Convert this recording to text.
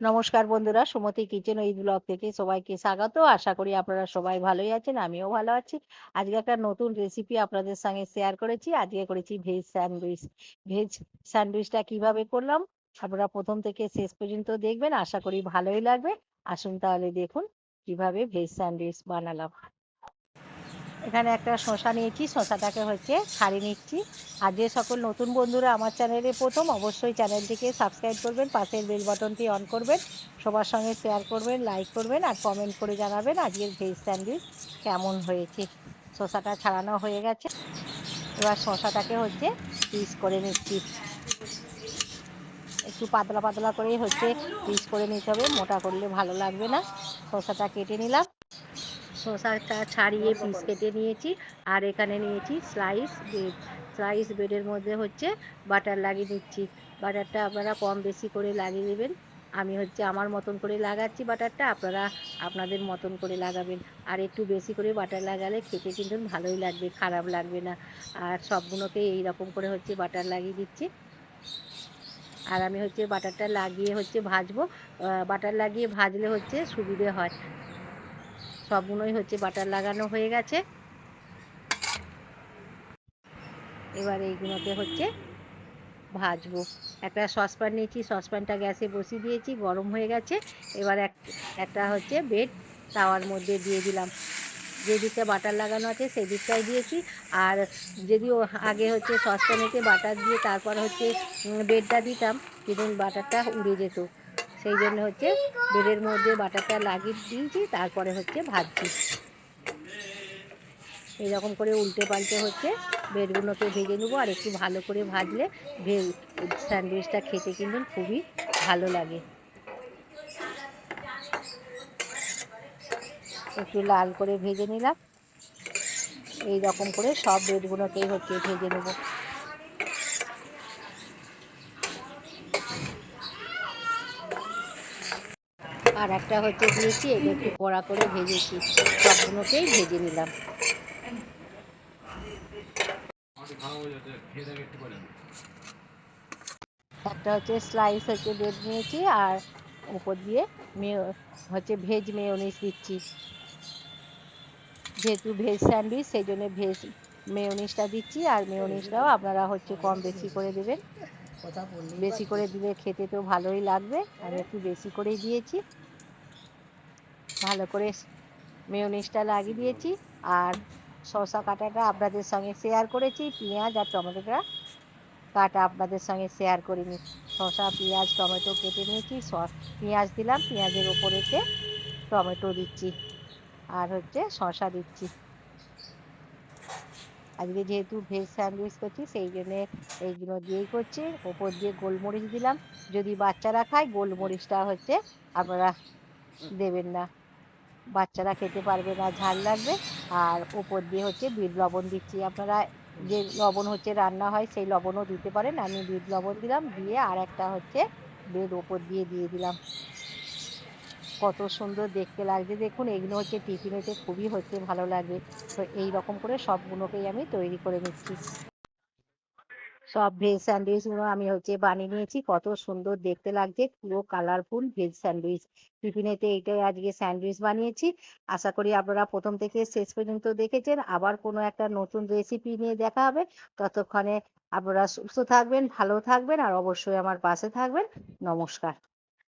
নমস্কার বন্ধুরা, সুমতি kitchen with blog থেকে সবাইকে স্বাগত। আশা করি আপনারা সবাই ভালোই আছেন, আমিও ভালো আছি। আজকে একটা নতুন রেসিপি আপনাদের সঙ্গে শেয়ার করেছি। আজকে করেছি ভেজ স্যান্ডউইচ। ভেজ স্যান্ডউইচটা কিভাবে করলাম আপনারা প্রথম থেকে শেষ পর্যন্ত দেখবেন, আশা করি ভালোই লাগবে। আসুন তাহলে দেখুন কিভাবে ভেজ স্যান্ডউইচ বানালাম। এখানে একটা শসা নিয়েছি, শসাটাকে ছাড়িয়ে নিচ্ছি। আর যে সকল নতুন বন্ধুরা আমার চ্যানেলে প্রথম, অবশ্যই চ্যানেলটিকে সাবস্ক্রাইব করবেন, পাশের বেল বাটনটি অন করবেন, সবার সঙ্গে শেয়ার করবেন, লাইক করবেন আর কমেন্ট করে জানাবেন আজকের ভেজ স্যান্ডউইচ কেমন হয়েছে। শসাটা ছাড়ানো হয়ে গেছে, এবার শসাটাকে পিস করে নিচ্ছি। একটু পাতলা পাতলা করেই পিস করে নিতে হবে, মোটা করলে ভালো লাগবে না। শসাটা কেটে নিলাম, শসাটা ছাড়িয়ে পিস কেটে নিয়েছি। আর এখানে নিয়েছি স্লাইস ব্রেড। স্লাইস ব্রেডের মধ্যে বাটার লাগিয়ে দিচ্ছি। বাটারটা আপনারা কম বেশি করে লাগিয়ে দেবেন। আমি আমার মতন করে লাগাচ্ছি বাটারটা, আপনারা আপনাদের মতন করে লাগাবেন। আর একটু বেশি করে বাটার লাগালে খেতে কিন্তু ভালোই লাগবে, খারাপ লাগবে না। আর সবগুলোকে এইরকম করে বাটার লাগিয়ে দিচ্ছি। আর আমি বাটারটা লাগিয়ে ভাজবো। বাটার লাগিয়ে ভাজলে সুবিধে হয়। সবগুলোই বাটার লাগানো হয়ে গেছে। এবার এইগুলোকে ভাজবো। একটা সসপ্যান নিয়েছি, সসপ্যানটা গ্যাসে বসিয়ে দিয়েছি, গরম হয়ে গেছে। এবার একটা ব্রেড তাওয়ার মধ্যে দিয়ে দিলাম। যে দিকটা বাটার লাগানো আছে সেই দিকটাই দিয়েছি। আর যদিও আগে সসপ্যানেতে বাটার দিয়ে তারপর ব্রেডটা দিতাম, কিন্তু বাটারটা উড়ে যেত। সেই জন্য ব্রেডের মধ্যে বাটারটা লাগিয়ে দিয়েছি, তারপরে ভাজছি। এইরকম করে উল্টে পাল্টে ব্রেডগুলোকে ভেজে নেবো। আর একটু ভালো করে ভাজলে স্যান্ডউইচটা খেতে কিন্তু খুবই ভালো লাগে। একটু লাল করে ভেজে নিলাম। এই রকম করে সব ব্রেডগুলোকেই ভেজে নেবো। আর একটা দিয়েছি, এটা একটু কড়া করে ভেজেছি। সবগুলোকেই ভেজে নিলাম। একটা স্লাইস ব্রেড নিয়েছি, আর উপর দিয়ে ভেজ মেয়োনিজ দিচ্ছি। যেহেতু ভেজ স্যান্ডউইচ সেই জন্য ভেজ মেয়োনিজটা দিচ্ছি। আর মেয়োনিজটাও আপনারা কম বেশি করে দেবেন। বেশি করে দিলে খেতে তো ভালোই লাগবে, আমি একটু বেশি করেই দিয়েছি। ভালো করে মেয়োনিজটা লাগিয়ে দিয়েছি। আর শসা কাটাটা আপনাদের সঙ্গে শেয়ার করেছি, পেঁয়াজ আর টমেটোটা কাটা আপনাদের সঙ্গে শেয়ার করিনি। শসা, পেঁয়াজ, টমেটো কেটে নিয়েছি। পেঁয়াজ দিলাম, পেঁয়াজের ওপরেতে টমেটো দিচ্ছি, আর শসা দিচ্ছি। আজকে যেহেতু ভেজ স্যান্ডউইচ করছি সেই জন্যে এইগুলো দিয়েই করছি। ওপর দিয়ে গোলমরিচ দিলাম। যদি বাচ্চারা খায়, গোলমরিচটা আপনারা দেবেন না, বাচ্চারা খেতে পারবে না, ঝাল লাগবে। আর ওপর দিয়ে বিট লবণ দিচ্ছি। আপনারা যে লবণ রান্না হয় সেই লবণও দিতে পারেন। আমি বিট লবণ দিলাম, দিয়ে আর একটা ব্রেড ওপর দিয়ে দিয়ে দিলাম। কত সুন্দর দেখতে লাগছে দেখুন। এগুলো টিফিনেতে খুবই ভালো লাগে। তো এই রকম করে সবগুলোকেই আমি তৈরি করে নিচ্ছি। সব ভেজ স্যান্ডউইচ গুলো আমি বানিয়ে নিয়েছি। কত সুন্দর দেখতে লাগছে, পুরো কালারফুল ভেজ স্যান্ডউইচ। টিফিনেতে এইটাই আজকে স্যান্ডউইচ বানিয়েছি। আশা করি আপনারা প্রথম থেকে শেষ পর্যন্ত দেখেছেন। আবার কোনো একটা নতুন রেসিপি নিয়ে দেখা হবে। ততক্ষণে আপনারা সুস্থ থাকবেন, ভালো থাকবেন, আর অবশ্যই আমার পাশে থাকবেন। নমস্কার।